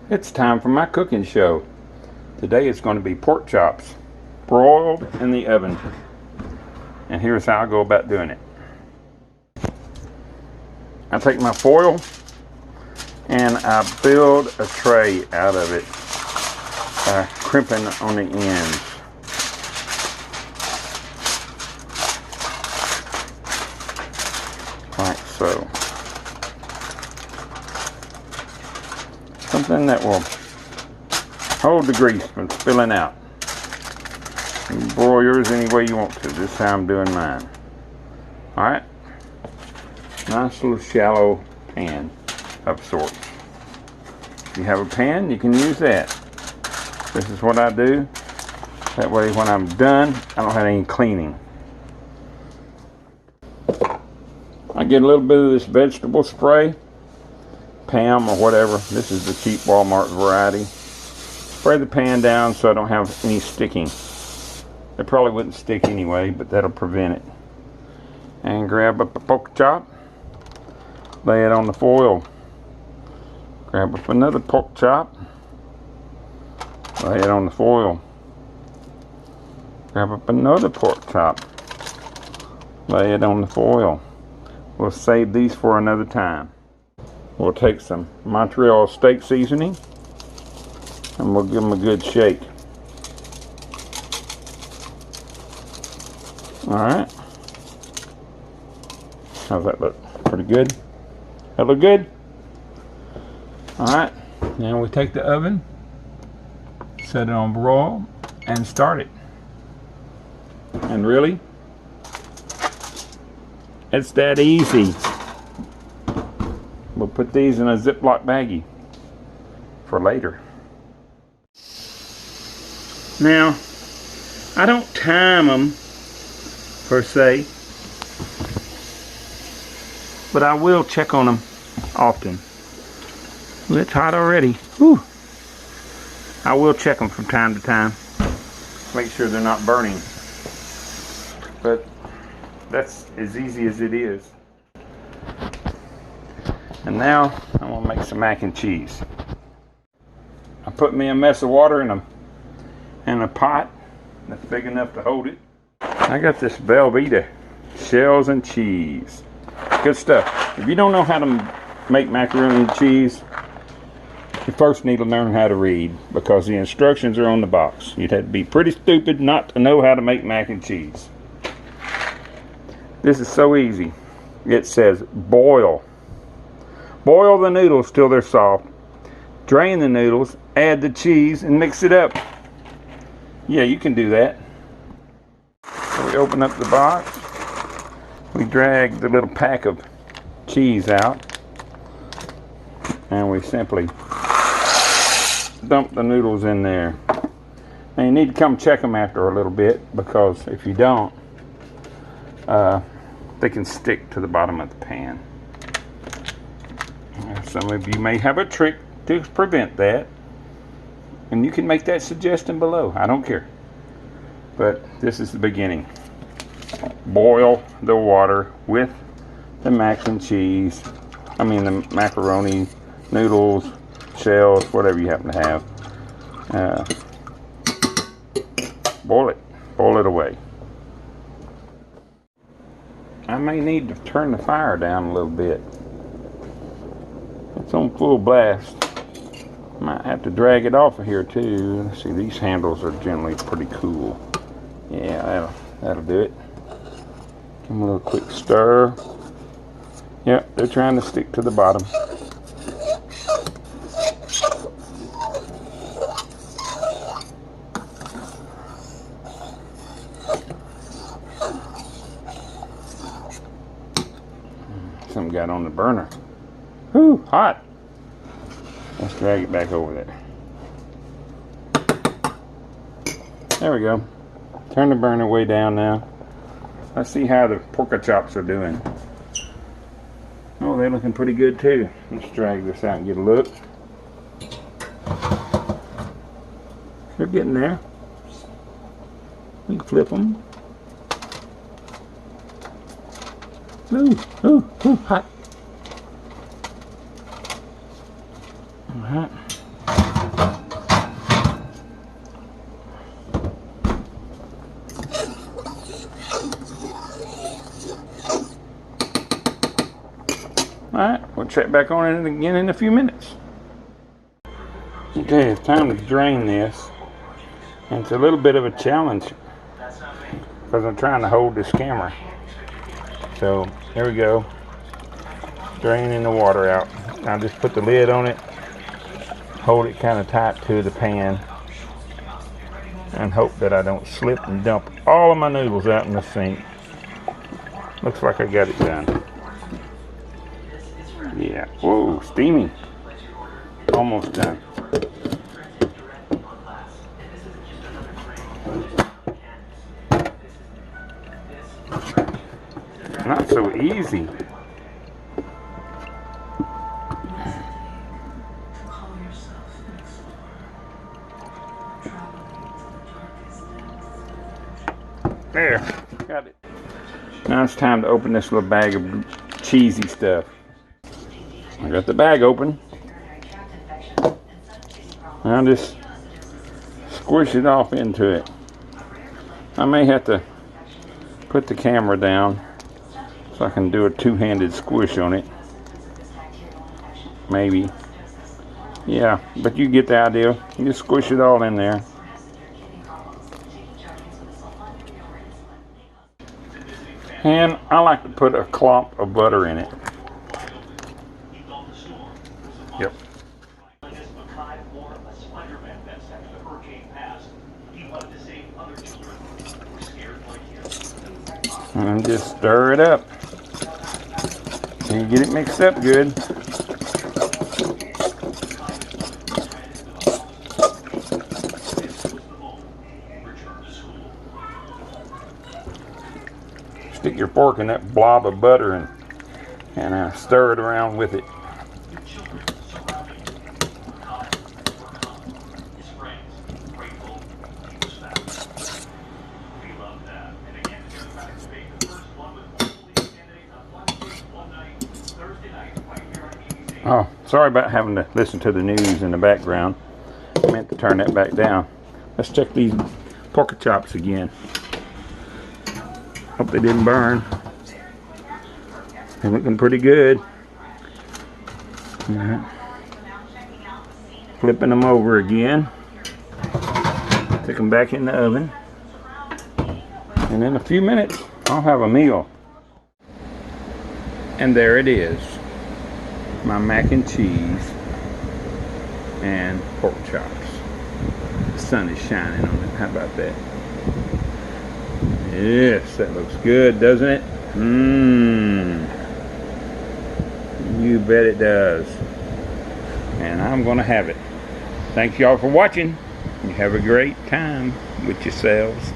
It's time for my cooking show. Today it's going to be pork chops, broiled in the oven. And here's how I go about doing it. I take my foil and I build a tray out of it, crimping on the ends. Like so. Something that will hold the grease from spilling out. You can broil yours any way you want to. This is how I'm doing mine. Alright. Nice little shallow pan of sorts. If you have a pan, you can use that. This is what I do. That way when I'm done, I don't have any cleaning. I get a little bit of this vegetable spray, Pam or whatever. This is the cheap Walmart variety. Spray the pan down so I don't have any sticking. It probably wouldn't stick anyway, but that'll prevent it. And grab up a pork chop, lay it on the foil. Grab up another pork chop, lay it on the foil. Grab up another pork chop, lay it on the foil. We'll save these for another time. We'll take some Montreal steak seasoning and we'll give them a good shake. Alright. How's that look? Pretty good? That look good? Alright. Now we take the oven, set it on broil, and start it. And really, it's that easy. We'll put these in a Ziploc baggie for later. Now, I don't time them per se, but I will check on them often. Well, it's hot already. Whew. I will check them from time to time. Make sure they're not burning. But that's as easy as it is. And now I'm gonna make some mac and cheese. I put me a mess of water in a pot that's big enough to hold it. I got this Velveeta shells and cheese. Good stuff. If you don't know how to make macaroni and cheese, you first need to learn how to read, because the instructions are on the box. You'd have to be pretty stupid not to know how to make mac and cheese. This is so easy. It says boil. Boil the noodles till they're soft. Drain the noodles, add the cheese, and mix it up. Yeah, you can do that. So we open up the box. We drag the little pack of cheese out. And we simply dump the noodles in there. Now you need to come check them after a little bit, because if you don't, they can stick to the bottom of the pan. Some of you may have a trick to prevent that, and you can make that suggestion below. I don't care. But this is the beginning. Boil the water with the mac and cheese. I mean the macaroni, noodles, shells, whatever you happen to have. Boil it. Boil it away. I may need to turn the fire down a little bit. It's on full blast. Might have to drag it off of here too. Let's see, these handles are generally pretty cool. Yeah, that'll do it. Give them a little quick stir. Yep, they're trying to stick to the bottom. Something got on the burner. Whew, hot. Let's drag it back over there. There we go. Turn the burner way down now. Let's see how the pork chops are doing. Oh, they're looking pretty good too. Let's drag this out and get a look. They're getting there. We can flip them. Ooh, ooh, ooh, hot. Alright. check back on it again in a few minutes. Okay, it's time to drain this. And it's a little bit of a challenge because I'm trying to hold this camera. So here we go, draining the water out. I'll just put the lid on it, hold it kind of tight to the pan, and hope that I don't slip and dump all of my noodles out in the sink. Looks like I got it done. Yeah, whoa, steamy. Almost done. Not so easy. There, got it. Now it's time to open this little bag of cheesy stuff. I got the bag open. I'll just squish it off into it. I may have to put the camera down so I can do a two-handed squish on it. Maybe. Yeah, but you get the idea. You just squish it all in there. And I like to put a clop of butter in it. Yep. And just stir it up. And you get it mixed up good. Stick your fork in that blob of butter and stir it around with it. Oh, sorry about having to listen to the news in the background. I meant to turn that back down. Let's check these pork chops again. Hope they didn't burn. They're looking pretty good. Flipping them over again. Stick them back in the oven. And in a few minutes, I'll have a meal. And there it is. My mac and cheese and pork chops. The sun is shining on it. How about that? Yes, that looks good, doesn't it? You bet it does. And I'm gonna have it. Thanks y'all for watching. You have a great time with yourselves.